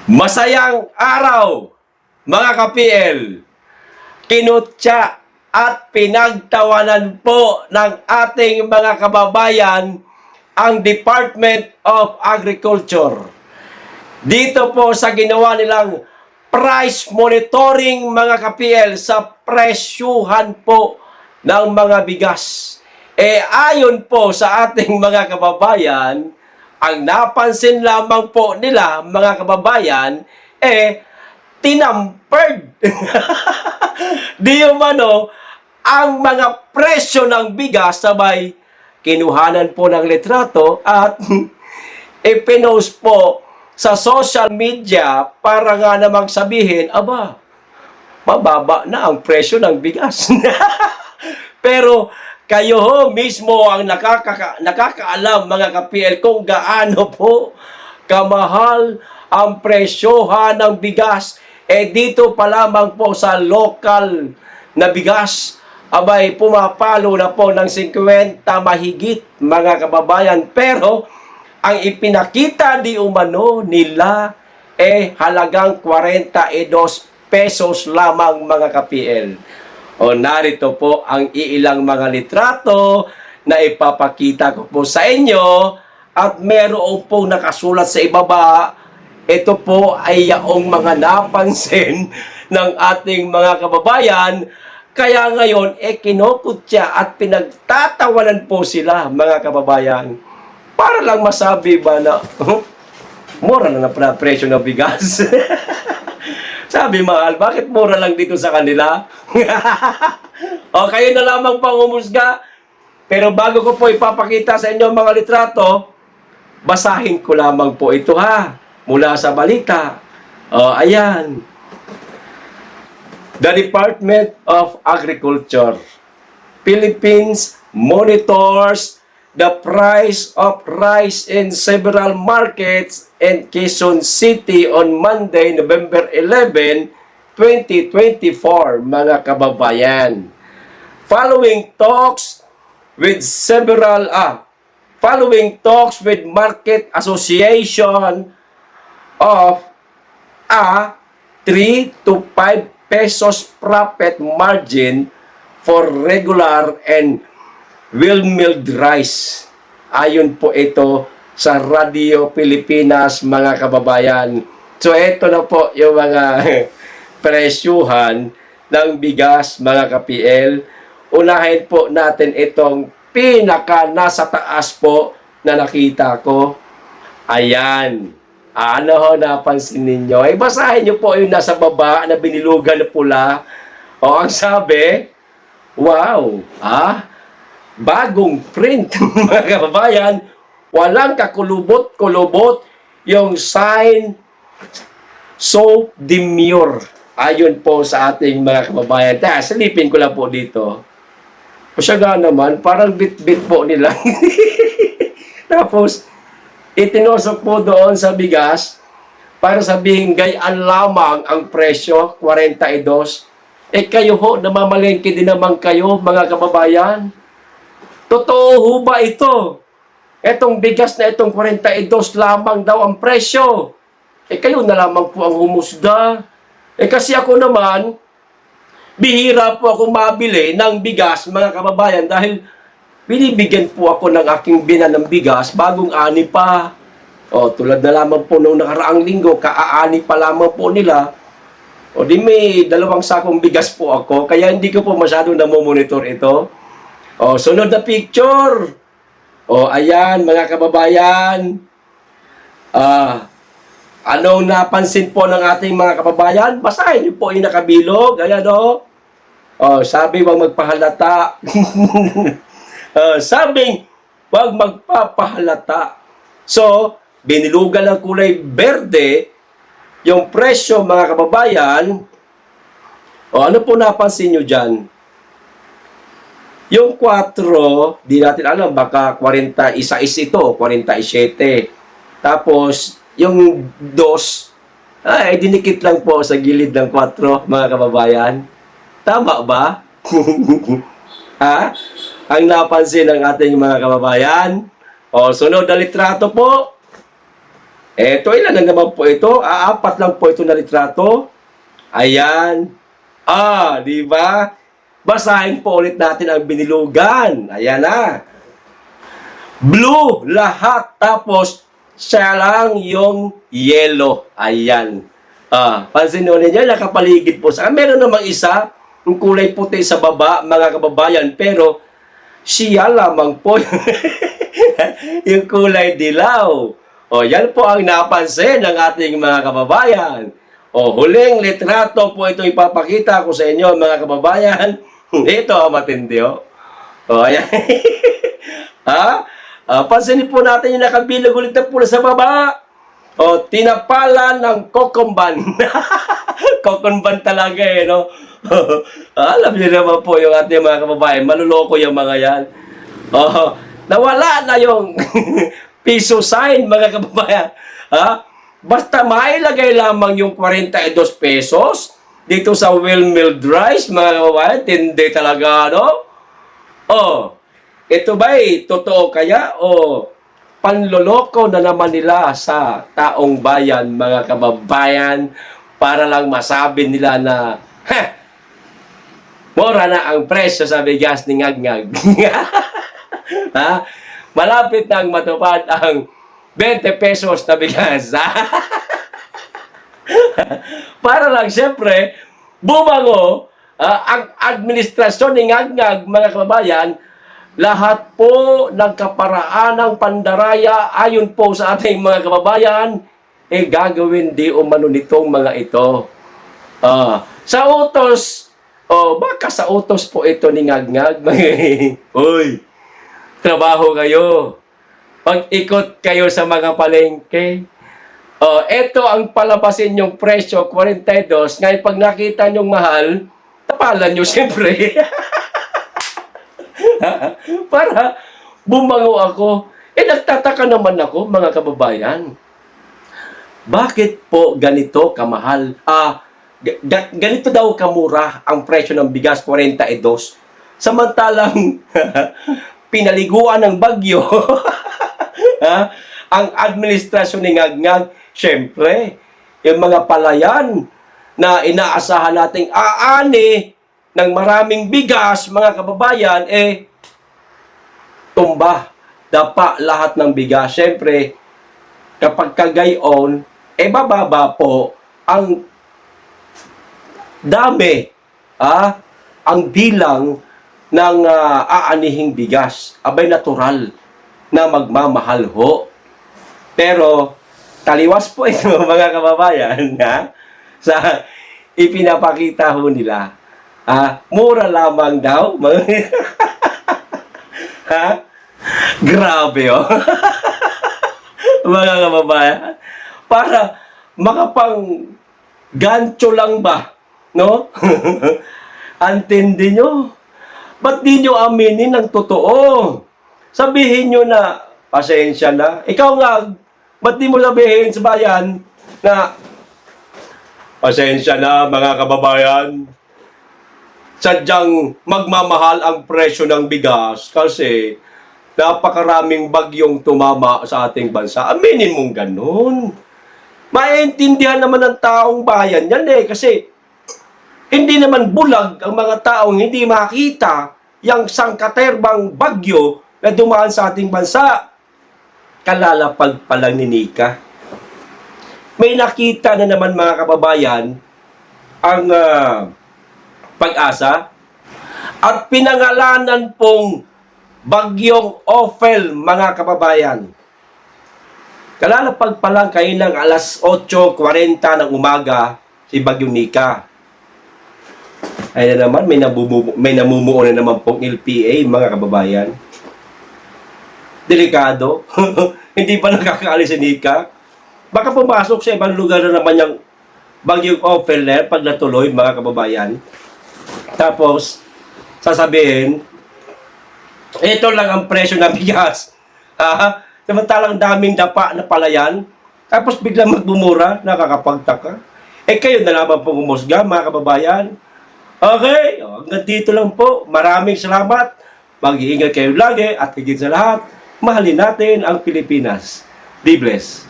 Masayang araw, mga ka-PL. Kinutya at pinagtawanan po ng ating mga kababayan ang Department of Agriculture. Dito po sa ginawa nilang price monitoring, mga ka-PL, sa presyuhan po ng mga bigas. Ayon po sa ating mga kababayan, ang napansin lamang po nila, mga kababayan, tinampered. Di umano, ang mga presyo ng bigas sabay kinuhanan po ng litrato at ipinost po sa social media para nga namang sabihin, aba, mababa na ang presyo ng bigas. Pero kayo ho mismo ang nakakaalam, mga ka-PL, kung gaano po kamahal ang presyohan ng bigas. Dito pa lamang po sa local na bigas, abay pumapalo na po ng 50 mahigit, mga kababayan. Pero ang ipinakita di umano nila halagang 42 pesos lamang, mga ka-PL. O narito po ang iilang mga litrato na ipapakita ko po sa inyo at meron po nakasulat sa ibaba. Ito po ay yaong mga napansin ng ating mga kababayan. Kaya ngayon, kinukutya at pinagtatawanan po sila, mga kababayan. Para lang masabi ba na, mura na pala presyo ng bigas. Sabi, mahal, bakit mura lang dito sa kanila? O, kayo na lamang pang umusga. Pero bago ko po ipapakita sa inyo mga litrato, basahin ko lamang po ito, ha, mula sa balita. O, ayan. The Department of Agriculture, Philippines monitors the price of rice in several markets in Quezon City on Monday, November 11, 2024, mga kababayan. Following talks with Market Association of a 3 to 5 pesos profit margin for regular and well-milled rice. Ayon po ito sa Radio Pilipinas, mga kababayan. So, ito na po yung mga presyuhan ng bigas, mga ka-PL. Unahin po natin itong pinaka nasa taas po na nakita ko. Ayan. Ano ho napansin ninyo? Basahin nyo po yung nasa baba na binilugan na pula. O, ang sabi, wow, bagong print, mga kababayan, walang kakulubot-kulubot yung sign so demure. Ayon po sa ating mga kababayan. Silipin ko lang po dito. Pasyaga naman, parang bit-bit po nila. Tapos, itinosok po doon sa bigas para sabihin gayaan lamang ang presyo, 42. Kayo ho, namamalengke din naman kayo, mga kababayan. Totoo ho ba ito? Etong bigas na itong 42 lamang daw ang presyo. Kayo na lamang po ang humusga. Kasi ako naman, bihira po ako mabili ng bigas, mga kababayan, dahil binibigyan po ako ng aking binan ng bigas bagong ani pa. O, tulad na lamang po noong nakaraang linggo, kaaani pa lamang po nila. O, di may 2 sakong bigas po ako, kaya hindi ko po masyado namomonitor ito. O, sunod na picture. O, ayan, mga kababayan. Anong napansin po ng ating mga kababayan? Basahin niyo po yung nakabilog. Ayan, o. O, sabi, wag magpahalata. Sabing, wag magpapahalata. So, binilugan ng kulay berde yung presyo, mga kababayan. O, ano po napansin nyo dyan? Yung 4, di natin alam, baka 41 ito, 47. Tapos, yung 2, dinikit lang po sa gilid ng 4, mga kababayan. Tama ba? Ang napansin ng ating mga kababayan. O, sunod na litrato po. Eto, ilan na naman po ito? Apat lang po ito na litrato. Ayan. Di ba? Basahin po ulit natin ang binilugan. Ayan na. Blue lahat. Tapos, siya lang yung yellow. Ayan. Pansin nyo ninyo, nakapaligid po sa... Meron namang isa, yung kulay puti sa baba, mga kababayan. Pero, siya lamang po yung kulay dilaw. Yan po ang napansin ng ating mga kababayan. Huling litrato po ito ipapakita ko sa inyo, mga kababayan. Ito ang matindi, ayan. Pansinin po natin yung nakabilog ulit na pula sa baba. Tinapalan ng kokomban. Kokomban talaga no? Alam niyo naman po yung ating mga kababayan. Maluloko yung mga yan. Nawala na yung piso sign, mga kababayan. Basta mailagay lamang yung 42 pesos dito sa well-milled rice, mga kababayan. Tindi talaga, no? Ito ba'y totoo kaya o panloloko na naman nila sa taong bayan, mga kababayan, para lang masabi nila na mura na ang presyo sa bigas ni Ngag-Ngag. Malapit nang matupad ang 20 pesos na bigas. Para lang, siyempre, bumango ang administrasyon ni Ngag-Ngag, mga kababayan, lahat po ng kaparaan ng pandaraya ayon po sa ating mga kababayan, gagawin di umano nitong mga ito. Sa utos, baka sa utos po ito ni Ngag-Ngag. Uy! Trabaho kayo. Pag-ikot kayo sa mga palengke. Ito ang palabasin yung presyo, 42. Ngayon, pag nakita nyong mahal, tapalan nyo siyempre. Para bumango ako. Nagtataka naman ako, mga kababayan. Bakit po ganito kamahal? Ganito daw kamura ang presyo ng bigas, 42. Samantalang pinaliguan ng bagyo ang administrasyon ni Ngag-Ngag, syempre, yung mga palayan na inaasahan nating aani ng maraming bigas, mga kababayan, tumba, dapa lahat ng bigas. Syempre, kapag kagayon, bababa po ang dami, ang bilang ng aanihing bigas. Abay natural na magmamahal ho. Pero taliwas po ito, mga kababayan, sa ipinapakita ho nila. Mura lamang daw. Grabe mga kababayan. Para makapang gancho lang ba? No? Antindi nyo. Ba't di nyo aminin ng totoo? Sabihin nyo na, pasensya na. Ikaw nga, ba't di mo sabihin sa bayan na, pasensya na mga kababayan, sadyang magmamahal ang presyo ng bigas kasi napakaraming bagyong tumama sa ating bansa. Aminin mong ganun. Maintindihan naman ng taong bayan yan kasi hindi naman bulag ang mga taong hindi makita yung sangkaterbang bagyo na dumaan sa ating bansa. Kalalapag pa lang ni Nika. May nakita na naman, mga kababayan, ang Pag-asa at pinangalanan pong bagyong Ophel, mga kababayan. Kalalapag pa lang kayo ng alas 8:40 ng umaga si Bagyong Nika. Ay na naman, may namumuo na naman pong LPA, mga kababayan. Delikado. Hindi pa nakakaalis si Nika. Baka pumasok sa ibang lugar na naman yung Bagyong Ophel pag natuloy, mga kababayan. Tapos, sasabihin, ito lang ang presyo ng bigas. Samantalang daming dapa na palayan. Tapos biglang magbumura, nakakapagtaka. Kayo na naman pong umusga, mga kababayan. Okay, hanggang dito lang po. Maraming salamat. Mag-iingat kayo lagi at higit sa lahat, mahalin natin ang Pilipinas. Be blessed.